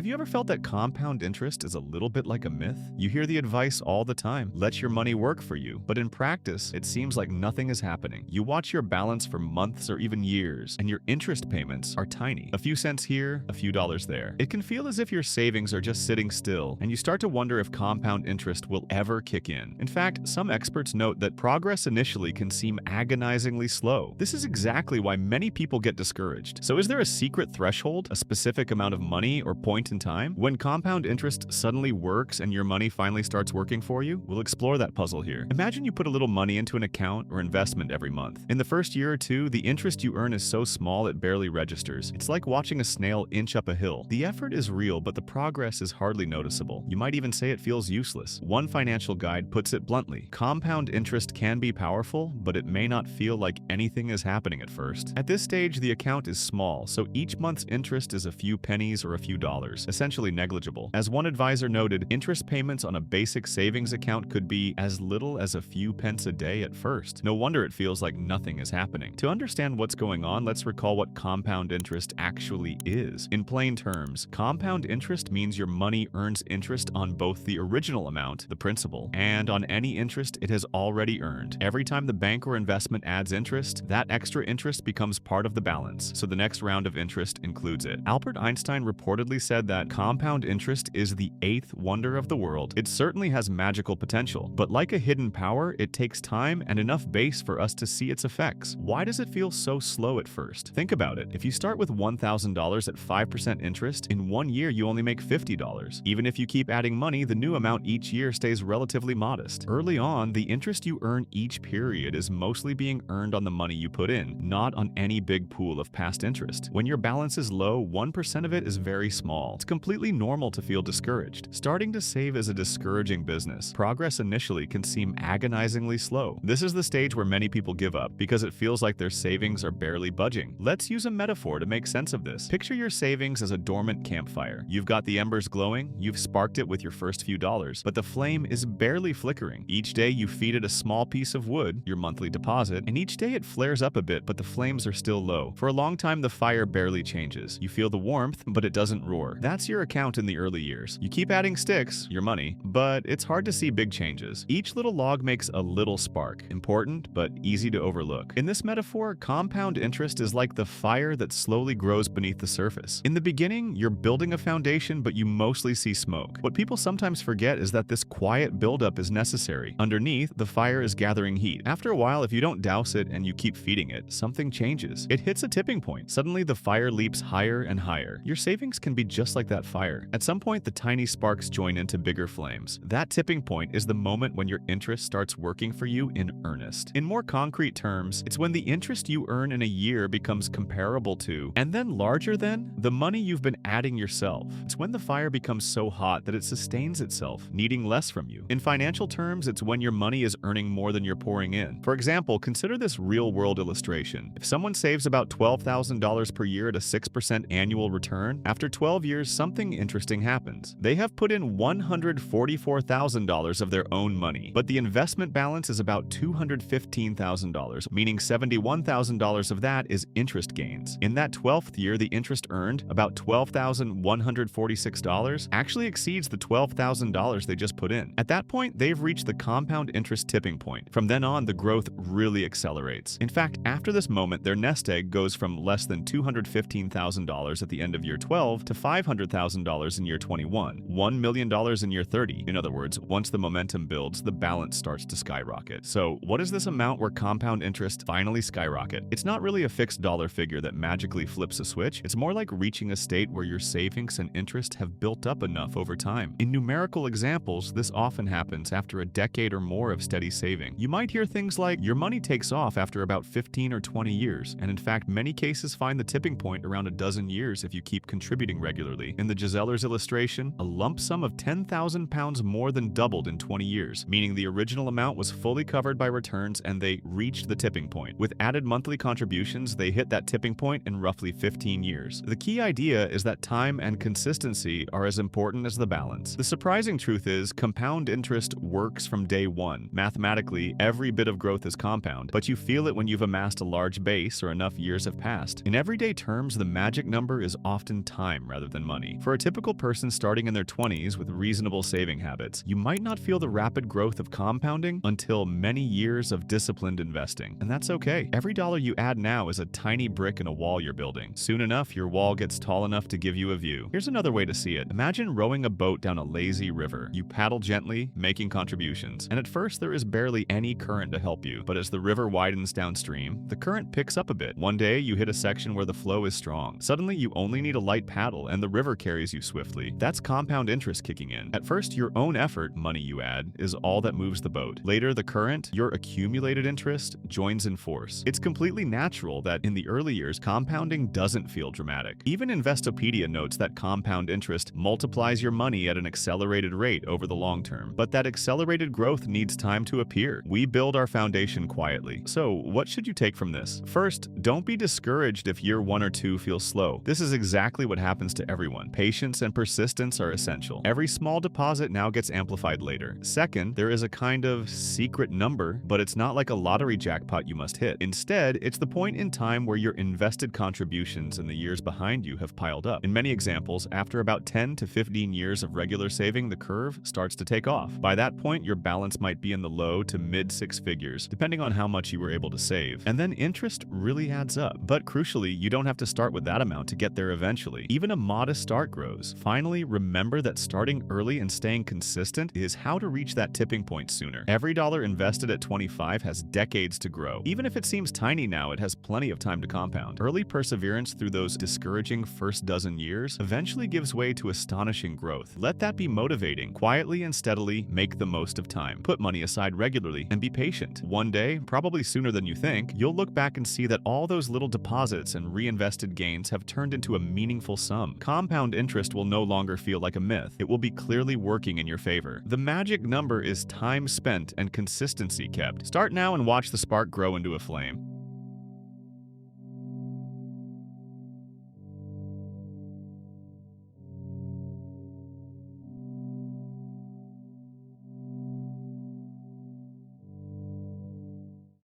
Have you ever felt that compound interest is a little bit like a myth? You hear the advice all the time, let your money work for you, but in practice, it seems like nothing is happening. You watch your balance for months or even years, and your interest payments are tiny. A few cents here, a few dollars there. It can feel as if your savings are just sitting still, and you start to wonder if compound interest will ever kick in. In fact, some experts note that progress initially can seem agonizingly slow. This is exactly why many people get discouraged. So is there a secret threshold, a specific amount of money or point in time when compound interest suddenly works and your money finally starts working for you? We'll explore that puzzle here. Imagine you put a little money into an account or investment every month. In the first year or two, the interest you earn is so small it barely registers. It's like watching a snail inch up a hill. The effort is real, but the progress is hardly noticeable. You might even say it feels useless. One financial guide puts it bluntly: compound interest can be powerful, but it may not feel like anything is happening at first. At this stage, the account is small, so each month's interest is a few pennies or a few dollars, essentially negligible. As one advisor noted, interest payments on a basic savings account could be as little as a few pence a day at first. No wonder it feels like nothing is happening. To understand what's going on, let's recall what compound interest actually is. In plain terms, compound interest means your money earns interest on both the original amount, the principal, and on any interest it has already earned. Every time the bank or investment adds interest, that extra interest becomes part of the balance, so the next round of interest includes it. Albert Einstein reportedly said that compound interest is the eighth wonder of the world. It certainly has magical potential, but like a hidden power, it takes time and enough base for us to see its effects. Why does it feel so slow at first? Think about it. If you start with $1,000 at 5% interest, in 1 year you only make $50. Even if you keep adding money, the new amount each year stays relatively modest. Early on, the interest you earn each period is mostly being earned on the money you put in, not on any big pool of past interest. When your balance is low, 1% of it is very small. It's completely normal to feel discouraged. Starting to save is a discouraging business. Progress initially can seem agonizingly slow. This is the stage where many people give up because it feels like their savings are barely budging. Let's use a metaphor to make sense of this. Picture your savings as a dormant campfire. You've got the embers glowing, you've sparked it with your first few dollars, but the flame is barely flickering. Each day you feed it a small piece of wood, your monthly deposit, and each day it flares up a bit, but the flames are still low. For a long time, the fire barely changes. You feel the warmth, but it doesn't roar. That's your account in the early years. You keep adding sticks, your money, but it's hard to see big changes. Each little log makes a little spark, important but easy to overlook. In this metaphor, compound interest is like the fire that slowly grows beneath the surface. In the beginning, you're building a foundation, but you mostly see smoke. What people sometimes forget is that this quiet buildup is necessary. Underneath, the fire is gathering heat. After a while, if you don't douse it and you keep feeding it, something changes. It hits a tipping point. Suddenly, the fire leaps higher and higher. Your savings can be just like that fire. At some point, the tiny sparks join into bigger flames. That tipping point is the moment when your interest starts working for you in earnest. In more concrete terms, it's when the interest you earn in a year becomes comparable to, and then larger than, the money you've been adding yourself. It's when the fire becomes so hot that it sustains itself, needing less from you. In financial terms, it's when your money is earning more than you're pouring in. For example, consider this real-world illustration. If someone saves about $12,000 per year at a 6% annual return, after 12 years, something interesting happens. They have put in $144,000 of their own money, but the investment balance is about $215,000, meaning $71,000 of that is interest gains. In that 12th year, the interest earned, about $12,146, actually exceeds the $12,000 they just put in. At that point, they've reached the compound interest tipping point. From then on, the growth really accelerates. In fact, after this moment, their nest egg goes from less than $215,000 at the end of year 12 to $500,000 in year 21, $1 million in year 30. In other words, once the momentum builds, the balance starts to skyrocket. So, what is this amount where compound interest finally skyrocket? It's not really a fixed dollar figure that magically flips a switch. It's more like reaching a state where your savings and interest have built up enough over time. In numerical examples, this often happens after a decade or more of steady saving. You might hear things like, your money takes off after about 15 or 20 years, and in fact, many cases find the tipping point around a dozen years if you keep contributing regularly. In the Giseller's illustration, a lump sum of £10,000 more than doubled in 20 years, meaning the original amount was fully covered by returns and they reached the tipping point. With added monthly contributions, they hit that tipping point in roughly 15 years. The key idea is that time and consistency are as important as the balance. The surprising truth is, compound interest works from day one. Mathematically, every bit of growth is compound, but you feel it when you've amassed a large base or enough years have passed. In everyday terms, the magic number is often time rather than money. money. For a typical person starting in their 20s with reasonable saving habits, you might not feel the rapid growth of compounding until many years of disciplined investing. And that's okay. Every dollar you add now is a tiny brick in a wall you're building. Soon enough, your wall gets tall enough to give you a view. Here's another way to see it. Imagine rowing a boat down a lazy river. You paddle gently, making contributions. And at first, there is barely any current to help you. But as the river widens downstream, the current picks up a bit. One day, you hit a section where the flow is strong. Suddenly, you only need a light paddle, and the river carries you swiftly. That's compound interest kicking in. At first, your own effort, money you add, is all that moves the boat. Later, the current, your accumulated interest, joins in force. It's completely natural that in the early years, compounding doesn't feel dramatic. Even Investopedia notes that compound interest multiplies your money at an accelerated rate over the long term. But that accelerated growth needs time to appear. We build our foundation quietly. So, what should you take from this? First, don't be discouraged if year 1 or 2 feels slow. This is exactly what happens to everyone. Patience and persistence are essential. Every small deposit now gets amplified later. Second, there is a kind of secret number, but it's not like a lottery jackpot you must hit. Instead, it's the point in time where your invested contributions in the years behind you have piled up. In many examples, after about 10 to 15 years of regular saving, the curve starts to take off. By that point, your balance might be in the low to mid 6 figures, depending on how much you were able to save. And then interest really adds up. But crucially, you don't have to start with that amount to get there eventually. Even a modest start grows. Finally, remember that starting early and staying consistent is how to reach that tipping point sooner. Every dollar invested at 25 has decades to grow. Even if it seems tiny now, it has plenty of time to compound. Early perseverance through those discouraging first dozen years eventually gives way to astonishing growth. Let that be motivating. Quietly and steadily make the most of time. Put money aside regularly and be patient. One day, probably sooner than you think, you'll look back and see that all those little deposits and reinvested gains have turned into a meaningful sum. Compound interest will no longer feel like a myth. It will be clearly working in your favor. The magic number is time spent and consistency kept. Start now and watch the spark grow into a flame.